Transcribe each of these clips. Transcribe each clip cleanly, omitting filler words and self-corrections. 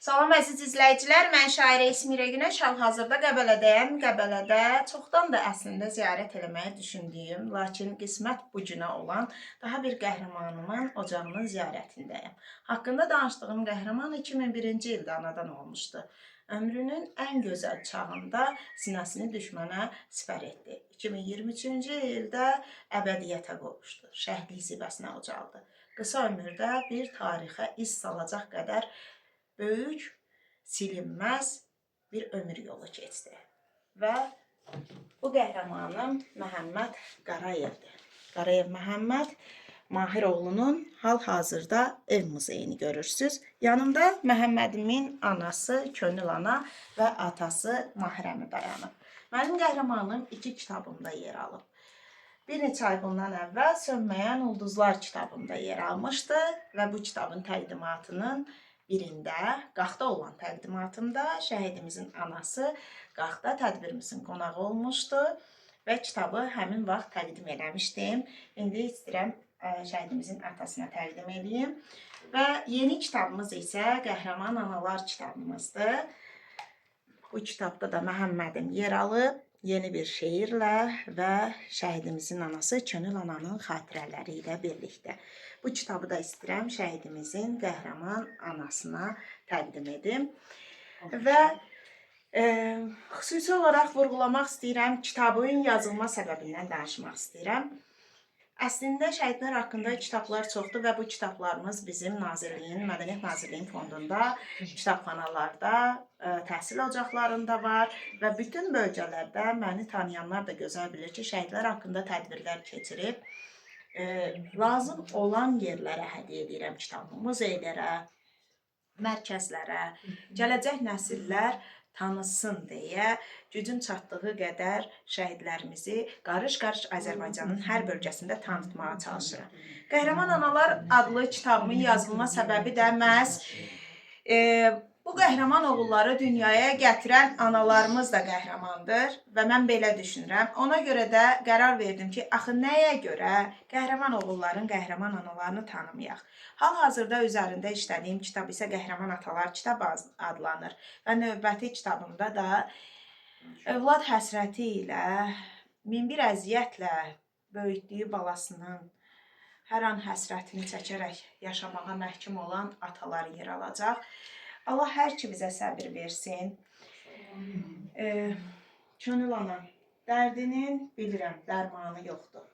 Salam əziz izləyicilər, mən şairə İsmirə Günəş, hal-hazırda Qəbələdəyəm. Qəbələdə çoxdan da əslində ziyarət eləməyi düşündüyüm, lakin qismət bu günə olan daha bir qəhrəmanımın ocağının ziyarətindəyəm. Haqqında danışdığım qəhrəman 2001-ci ildə anadan olmuşdu. Ömrünün ən gözəl çağında sinəsini düşmənə sipər etdi. 2023-cü ildə əbədiyyətə qovuşdu. Şəhidlik zirvəsinə ucaldı. Qısa ömürdə bir tarixə iz salacaq qədər böyük, silinməz bir ömür yolu keçdi. Və bu qəhrəmanım Məhəmməd Qarayevdir. Qarayev Məhəmməd Mahiroğlu'nun hal-hazırda ev muzeyini görürsünüz. Yanımda Məhəmmədimin anası Könül ana və atası Mahirəmi dayanıb. Mənim qəhrəmanım 2 kitabımda yer alıb. Bir neçə ay bundan əvvəl Sönməyən Ulduzlar kitabında yer almışdı və bu kitabın təqdimatının birində, Qaxda olan təqdimatımda şəhidimizin anası Qaxda tədbirimizin qonağı olmuşdu və kitabı həmin vaxt təqdim eləmişdim. İndi istəyirəm şəhidimizin atasına təqdim edeyim. Və yeni kitabımız isə Qəhrəman Analar kitabımızdır. Bu kitabda da Məhəmmədim yer alıb. Yeni bir şeirlə və şəhidimizin anası Könül ananın xatirələri ilə birlikdə. Bu kitabı da istəyirəm şəhidimizin qəhrəman anasına təqdim edim. Və xüsusi olaraq vurğulamaq istəyirəm, kitabın yazılma səbəbindən danışmaq istəyirəm. Əslində şəhidlər haqqında kitablar çoxdur və bu kitablarımız bizim Nazirliyin, Mədəniyyət Nazirliyinin fondunda, kitabxanalarda, təhsil ocaqlarında var və bütün bölgələrdə məni tanıyanlar da gözəl bilir ki, şəhidlər haqqında tədbirlər keçirib, lazım olan yerlərə hədiyyə edirəm kitabı, muzeylərə, mərkəzlərə, gələcək nəsillər tanısın deyə gücün çatdığı qədər şəhidlərimizi qarış-qarış Azərbaycanın hər bölgəsində tanıtmağa çalışıram. Qəhrəman Analar adlı kitabımın yazılma səbəbi də məhz bu qəhrəman oğulları dünyaya gətirən analarımız da qəhrəmandır və mən belə düşünürəm. Ona görə də qərar verdim ki, axı nəyə görə qəhrəman oğulların qəhrəman analarını tanımayaq. Hal-hazırda üzərində işlədiyim kitab isə Qəhrəman Atalar kitabı adlanır və növbəti kitabımda da övlad həsrəti ilə, min bir əziyyətlə böyütdüyü balasının hər an həsrətini çəkərək yaşamağa məhkum olan atalar yer alacaq. Allah hər ki bizə səbir versin. Könül ana, dərdinin bilirəm, dərmanı yoxdur.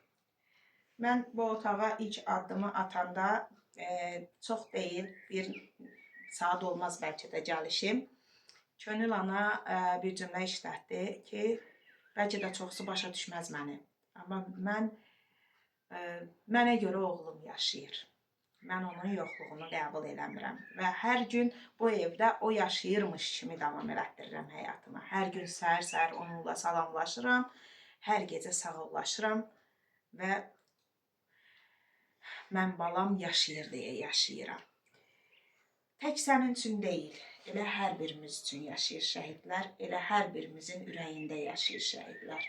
Mən bu otağa ilk addımı atanda çox deyil, bir saat olmaz bəlkə də gəlişim. Könül ana bir cümlə işlətdi ki, bəlkə də çoxsu başa düşməz məni. Amma mənə görə oğlum yaşayır. Mən onun yoxluğunu qəbul eləmirəm və hər gün bu evdə o yaşayırmış kimi davam elətdirirəm həyatıma. Hər gün səhər-səhər onunla salamlaşıram, hər gecə sağollaşıram və mən balam yaşayır deyə yaşayıram. Tək sənin üçün deyil, elə hər birimiz üçün yaşayır şəhidlər, elə hər birimizin ürəyində yaşayır şəhidlər.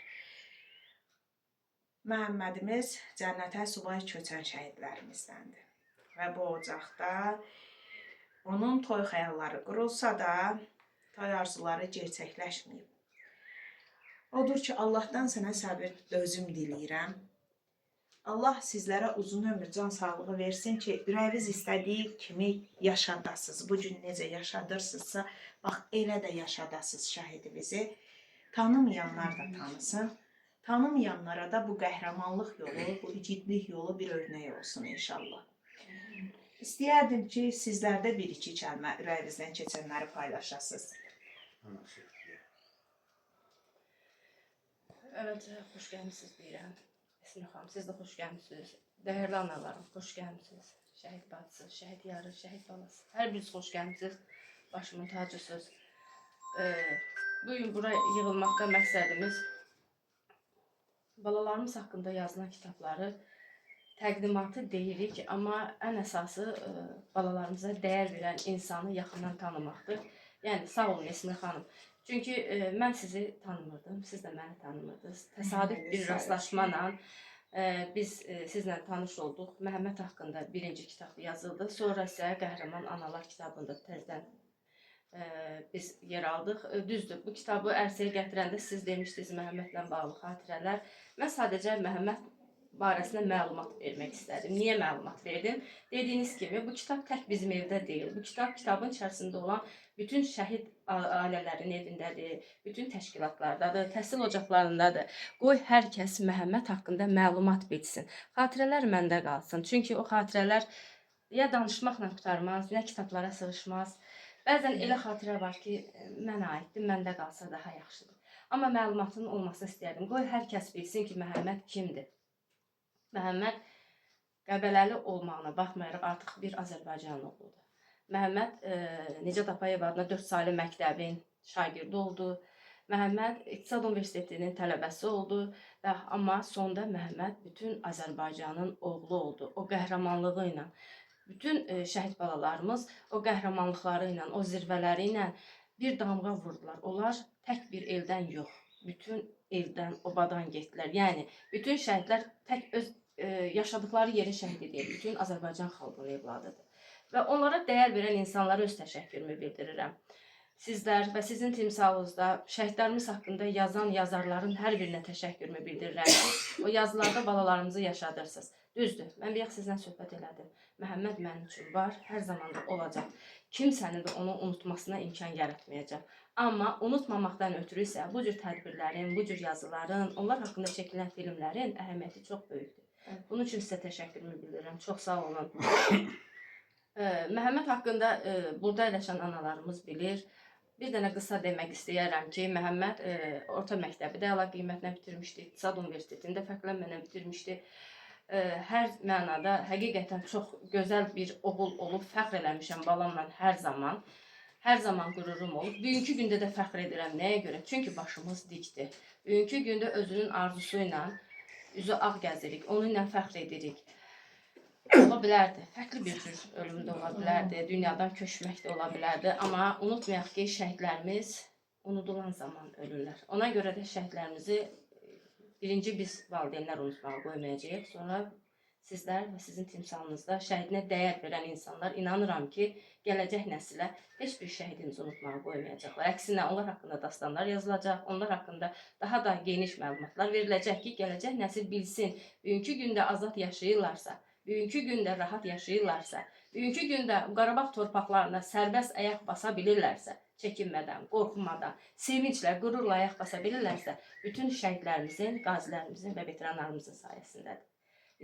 Məhəmmədimiz cənnətə subay köçən şəhidlərimizdəndir. Və bu ocaqda onun toy xəyalları qurulsa da, toy arzuları gerçəkləşməyib. Odur ki, Allahdan sənə səbir özüm diləyirəm. Allah sizlərə uzun ömür, can sağlığı versin ki, ürəyiniz istədiyi kimi yaşadasınız. Bu gün necə yaşadırsınızsa, bax elə də yaşadasınız şəhidimizi. Tanımayanlar da tanısın. Tanımayanlara da bu qəhrəmanlıq yolu, bu igidlik yolu bir örnək olsun inşallah. İstəyərdim ki, sizlərdə bir-iki kəlmə ürəyinizdən keçənləri paylaşasınız. Əvvəlcə xoş gəlmisiniz deyirəm. Əsmir xanım, siz də xoş gəlmisiniz. Dəyərli analarım, xoş gəlmisiniz. Şəhid bacısı, şəhid yarı, şəhid balası. Hər biriniz xoş gəlmisiniz. Başımın tacısınız. Bugün buraya yığılmaqda məqsədimiz balalarımız haqqında yazılan kitabları təqdimatı deyirik, amma ən əsası balalarımıza dəyər verən insanı yaxından tanımaqdır. Yəni, sağ olun Esmir xanım. Çünki mən sizi tanımırdım, siz də məni tanımırdınız. Təsadüf bir rastlaşmayla Biz sizlə tanış olduq. Məhəmməd haqqında birinci kitab yazıldı. Sonra isə Qəhrəman Analar kitabında təzədən biz yer aldıq. Düzdür, bu kitabı ərsəyə gətirəndə siz demişdiniz Məhəmmədlə bağlı xatirələr. Mən sadəcə Məhəmməd barəsində məlumat vermək istədim. Niyə məlumat verdim? Dediyiniz kimi, bu kitab tək bizim evdə deyil. Bu kitabın içərisində olan bütün şəhid ailələrin evindədir, bütün təşkilatlardadır, təhsil ocaqlarındadır. Qoy hər kəs Məhəmməd haqqında məlumat bilsin. Xatirələr məndə qalsın. Çünki o xatirələr ya danışmaqla qurtarmaz, ya kitablara sığışmaz. Bəzən elə xatirə var ki, mənə aiddir, məndə qalsa daha yaxşıdır. Amma məlumatın olmasını istəyərdim. Qoy hər kəs bilsin ki, Məhəmməd kimdir. Məhəmməd Qəbələli olmağına baxmayaraq artıq bir Azərbaycanlı oğludur. Məhəmməd Nicat Apayev adına 4 saylı məktəbin şagirdi oldu. Məhəmməd İqtisad Universitetinin tələbəsi oldu. Amma sonda Məhəmməd bütün Azərbaycanın oğlu oldu. O qəhrəmanlığı ilə, bütün şəhid balalarımız o qəhrəmanlıqları ilə, o zirvələri ilə bir damğa vurdular. Onlar tək bir eldən yox, bütün eldən, obadan getdilər. Yəni, bütün şəhidlər tək öz yaşadıkları yerin şəhidi deyil, bütün Azərbaycan xalqının evladıdır. Və onlara dəyər verən insanlara öz təşəkkürümü bildirirəm. Sizlər və sizin timsalınızda şəhidlərimiz haqqında yazan yazarların hər birinə təşəkkürümü bildirirəm ki, o yazılarda balalarımızı yaşadırsınız. Düzdür, mən bir sizlə söhbət elədim. Məhəmməd mənim üçün var, hər zaman da olacaq. Kimsənin də onu unutmasına imkan yaratmayacaq. Amma unutmamaqdan ötürü isə bu cür tədbirlərin, bu cür yazıların, onlar haqqında çəkilən filmlərin əhəmiyyəti çox böyükdür. Bunun üçün sizə təşəkkürümü bildirirəm. Çox sağ olun. Məhəmməd haqqında burada əyləşən analarımız bilir. Bir dənə qısa demək istəyərəm ki, Məhəmməd orta məktəbi də əla qiymətlə bitirmişdi. İqtisad Universitetini də fərqlənməklə bitirmişdi. Hər mənada həqiqətən çox gözəl bir oğul olub, fəxr eləmişəm balamla hər zaman. Hər zaman qürurum olub. Bugünkü gündə də fəxr edirəm. Nəyə görə? Çünki başımız dikdir. Bugünkü gündə özünün arzusu ilə üzü ağ gəzirik, onunla fəxr edirik. Ola bilərdi, fərqli bir cür ölüm də ola bilərdi, dünyadan köçmək də ola bilərdi. Amma unutmayaq ki, şəhidlərimiz unudulan zaman ölürlər. Ona görə də şəhidlərimizi birinci biz valideynlər unutmağa qoymayacağıq. Sonra sizlər və sizin timsalınızda şəhidinə dəyər verən insanlar inanıram ki, gələcək nəsilə heç bir şəhidimizi unutmağa qoymayacaqlar. Əksinə, onlar haqqında dastanlar yazılacaq, onlar haqqında daha da geniş məlumatlar veriləcək ki, gələcək nəsil bilsin, bugünkü gündə azad yaşayırlarsa, bugünkü gündə rahat yaşayırlarsa, bugünkü gündə Qarabağ torpaqlarına sərbəst ayaq basa bilirlərsə, çəkinmədən, qorxmadan, sevinclə, qürurla ayaq basa bilirlərsə, bütün şəhidlərimizin, qazilərimizin və veteranlarımızın sayəsindədir.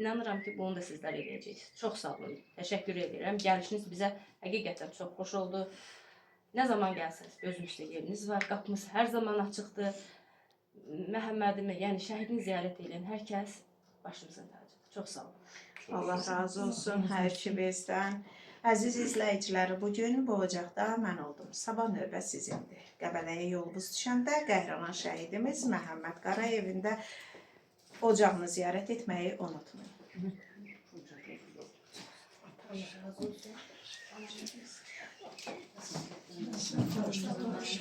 İnanıram ki, bunu da sizlər edəcəksiniz. Çox sağ olun, təşəkkür edirəm. Gəlişiniz bizə həqiqətən çox xoş oldu. Nə zaman gəlsiniz, gözümüzdə yeriniz var, qapımız hər zaman açıqdır. Məhəmmədimi, yəni şəhidini ziyarət edən hər kəs başımızın tacıdır. Çox sağ olun. Allah razı olsun hər ikinizdən. Əziz izləyiciləri, bugün bu ocaqda mən oldum. Sabah növbə sizindir. Qəbələyə yolumuz düşəndə qəhrəman şəhidimiz Məhəmməd Qarayevində ocağını ziyarət etməyi unutmayın. Allah razı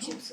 olsun.